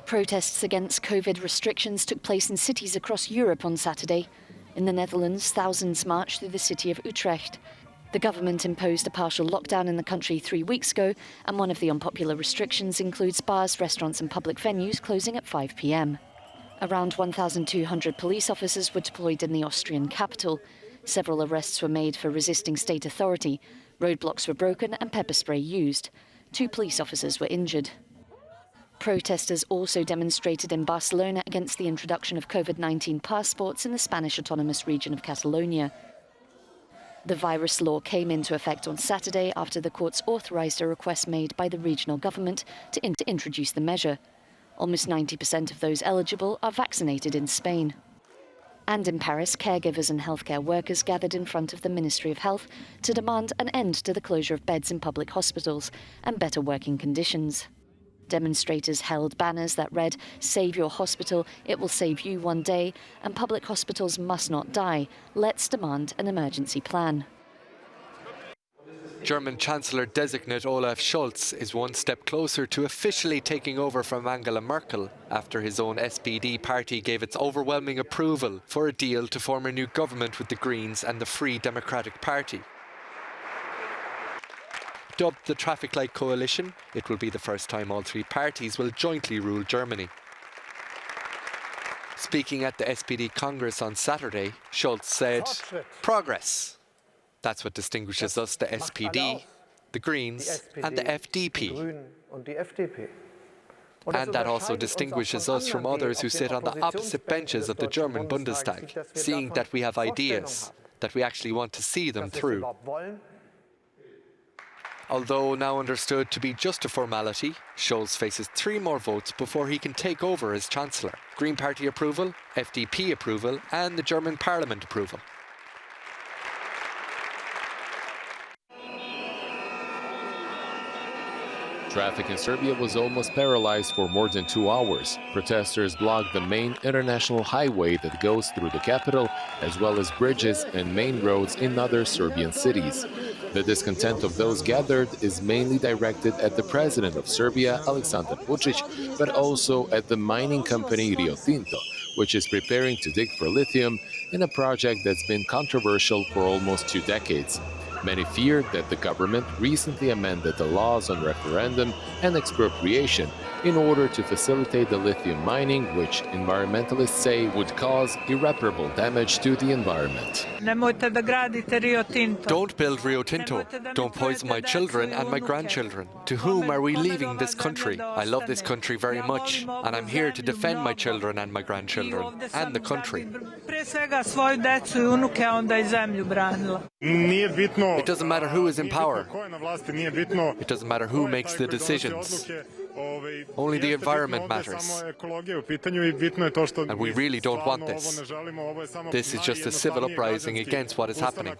Protests against COVID restrictions took place in cities across Europe on Saturday. In the Netherlands, thousands marched through the city of Utrecht. The government imposed a partial lockdown in the country 3 weeks ago, and one of the unpopular restrictions includes bars, restaurants and public venues closing at 5 p.m. Around 1,200 police officers were deployed in the Austrian capital. Several arrests were made for resisting state authority. Roadblocks were broken and pepper spray used. 2 police officers were injured. Protesters also demonstrated in Barcelona against the introduction of COVID-19 passports in the Spanish autonomous region of Catalonia. The virus law came into effect on Saturday after the courts authorised a request made by the regional government to introduce the measure. Almost 90% of those eligible are vaccinated in Spain. And in Paris, caregivers and healthcare workers gathered in front of the Ministry of Health to demand an end to the closure of beds in public hospitals and better working conditions. Demonstrators held banners that read, "Save your hospital, it will save you one day," and "Public hospitals must not die. Let's demand an emergency plan." German Chancellor-designate Olaf Scholz is one step closer to officially taking over from Angela Merkel after his own SPD party gave its overwhelming approval for a deal to form a new government with the Greens and the Free Democratic Party. Dubbed the Traffic Light Coalition, it will be the first time all 3 parties will jointly rule Germany. Speaking at the SPD Congress on Saturday, Scholz said, "Progress. That's what distinguishes us, the SPD, the Greens and the FDP. And that also distinguishes us from others who sit on the opposite benches of the German Bundestag, seeing that we have ideas, that we actually want to see them through." Although now understood to be just a formality, Scholz faces 3 more votes before he can take over as Chancellor. Green Party approval, FDP approval and the German Parliament approval. Traffic in Serbia was almost paralyzed for more than 2 hours. Protesters blocked the main international highway that goes through the capital, as well as bridges and main roads in other Serbian cities. The discontent of those gathered is mainly directed at the president of Serbia, Aleksandar Vučić, but also at the mining company Rio Tinto, which is preparing to dig for lithium in a project that's been controversial for almost 2 decades. Many feared that the government recently amended the laws on referendum and expropriation in order to facilitate the lithium mining, which environmentalists say would cause irreparable damage to the environment. Don't build Rio Tinto. Don't poison my children and my grandchildren. To whom are we leaving this country? I love this country very much, and I'm here to defend my children and my grandchildren, and the country. It doesn't matter who is in power. It doesn't matter who makes the decisions. Only the environment matters. And we really don't want this. This is just a civil uprising against what is happening.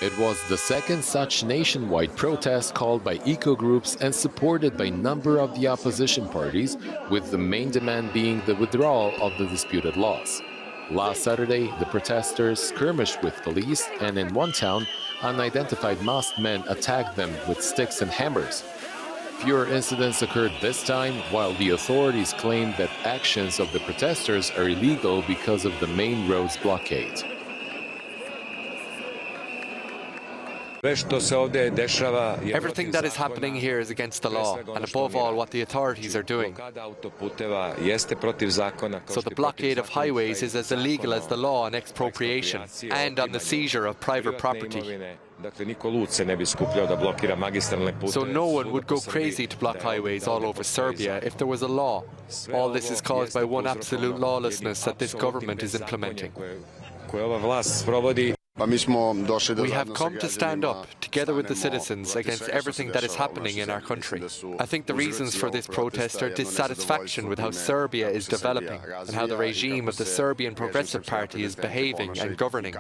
It was the second such nationwide protest called by eco-groups and supported by a number of the opposition parties, with the main demand being the withdrawal of the disputed laws. Last Saturday, the protesters skirmished with police, and in one town, unidentified masked men attacked them with sticks and hammers. Fewer incidents occurred this time, while the authorities claimed that actions of the protesters are illegal because of the main road's blockade. Everything that is happening here is against the law, and above all, what the authorities are doing. So the blockade of highways is as illegal as the law on expropriation and on the seizure of private property. So no one would go crazy to block highways all over Serbia if there was a law. All this is caused by one absolute lawlessness that this government is implementing. We have come to stand up, together with the citizens, against everything that is happening in our country. I think the reasons for this protest are dissatisfaction with how Serbia is developing and how the regime of the Serbian Progressive Party is behaving and governing.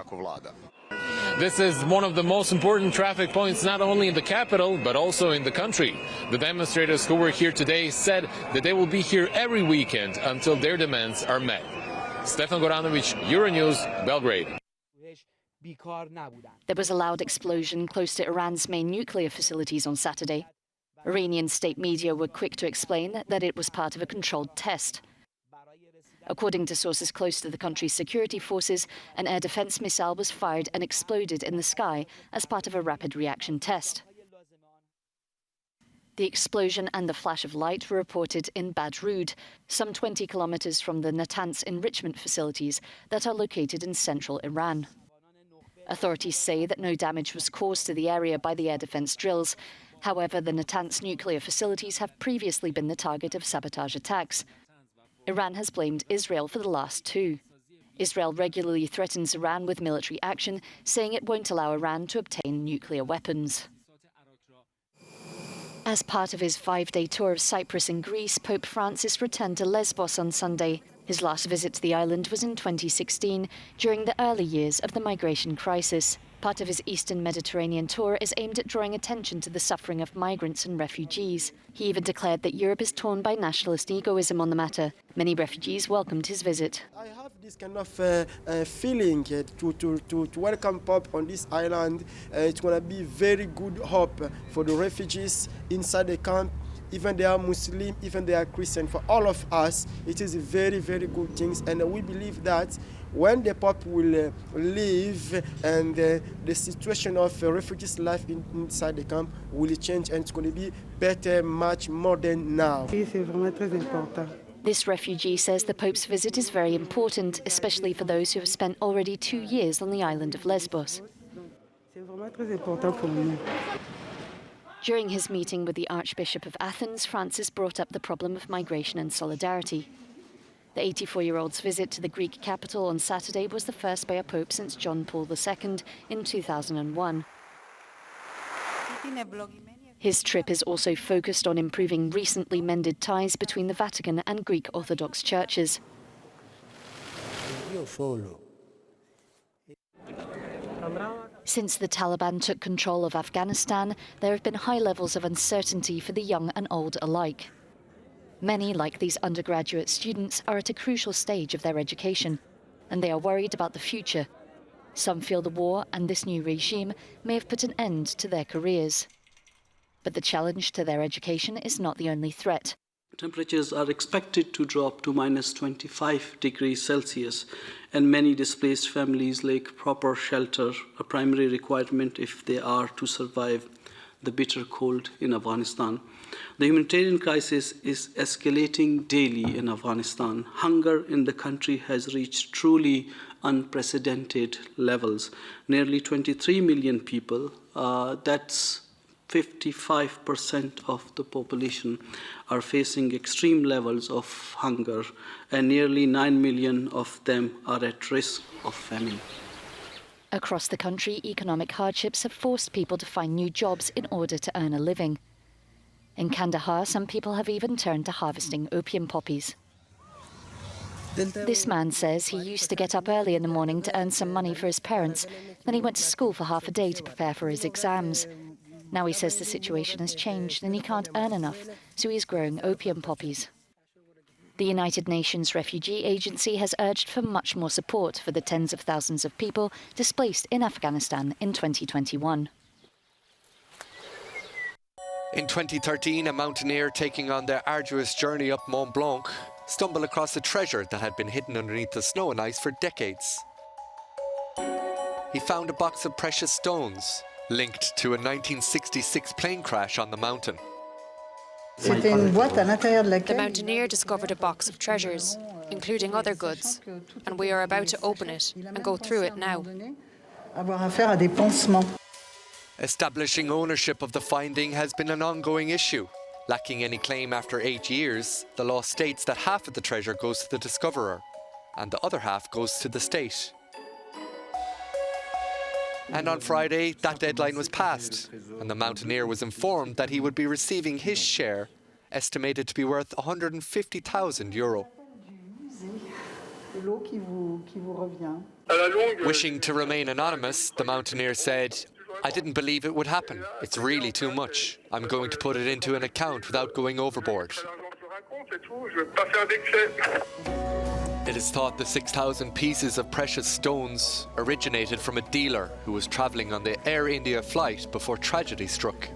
This is one of the most important traffic points not only in the capital, but also in the country. The demonstrators who were here today said that they will be here every weekend until their demands are met. Stefan Goranovic, Euronews, Belgrade. There was a loud explosion close to Iran's main nuclear facilities on Saturday. Iranian state media were quick to explain that it was part of a controlled test. According to sources close to the country's security forces, an air defense missile was fired and exploded in the sky as part of a rapid reaction test. The explosion and the flash of light were reported in Badrud, some 20 kilometers from the Natanz enrichment facilities that are located in central Iran. Authorities say that no damage was caused to the area by the air defense drills. However, the Natanz nuclear facilities have previously been the target of sabotage attacks. Iran has blamed Israel for the last two. Israel regularly threatens Iran with military action, saying it won't allow Iran to obtain nuclear weapons. As part of his 5-day tour of Cyprus and Greece, Pope Francis returned to Lesbos on Sunday. His last visit to the island was in 2016, during the early years of the migration crisis. Part of his Eastern Mediterranean tour is aimed at drawing attention to the suffering of migrants and refugees. He even declared that Europe is torn by nationalist egoism on the matter. Many refugees welcomed his visit. I have this kind of feeling to welcome Pope on this island. It's going to be very good hope for the refugees inside the camp. Even they are Muslim, even they are Christian, for all of us, it is a very, very good thing. And we believe that when the Pope will leave and the situation of refugees' life inside the camp will change, and it's going to be better, much more than now. This refugee says the Pope's visit is very important, especially for those who have spent already 2 years on the island of Lesbos. During his meeting with the Archbishop of Athens, Francis brought up the problem of migration and solidarity. The 84-year-old's visit to the Greek capital on Saturday was the first by a pope since John Paul II in 2001. His trip is also focused on improving recently mended ties between the Vatican and Greek Orthodox churches. Since the Taliban took control of Afghanistan, there have been high levels of uncertainty for the young and old alike. Many, like these undergraduate students, are at a crucial stage of their education, and they are worried about the future. Some feel the war and this new regime may have put an end to their careers. But the challenge to their education is not the only threat. Temperatures are expected to drop to minus 25 degrees Celsius, and many displaced families lack proper shelter, a primary requirement if they are to survive the bitter cold in Afghanistan. The humanitarian crisis is escalating daily in Afghanistan. Hunger in the country has reached truly unprecedented levels. Nearly 23 million people, that's 55% of the population, are facing extreme levels of hunger, and nearly 9 million of them are at risk of famine. Across the country, economic hardships have forced people to find new jobs in order to earn a living. In Kandahar, some people have even turned to harvesting opium poppies. This man says he used to get up early in the morning to earn some money for his parents. Then he went to school for half a day to prepare for his exams. Now he says the situation has changed and he can't earn enough, so he's growing opium poppies. The United Nations Refugee Agency has urged for much more support for the tens of thousands of people displaced in Afghanistan in 2021. In 2013, a mountaineer taking on their arduous journey up Mont Blanc stumbled across a treasure that had been hidden underneath the snow and ice for decades. He found a box of precious stones linked to a 1966 plane crash on the mountain. The mountaineer discovered a box of treasures, including other goods, and we are about to open it and go through it now. Establishing ownership of the finding has been an ongoing issue. Lacking any claim after 8 years, the law states that half of the treasure goes to the discoverer, and the other half goes to the state. And on Friday, that deadline was passed, and the mountaineer was informed that he would be receiving his share, estimated to be worth €150,000. Wishing to remain anonymous, the mountaineer said, "I didn't believe it would happen. It's really too much. I'm going to put it into an account without going overboard." It is thought the 6,000 pieces of precious stones originated from a dealer who was travelling on the Air India flight before tragedy struck.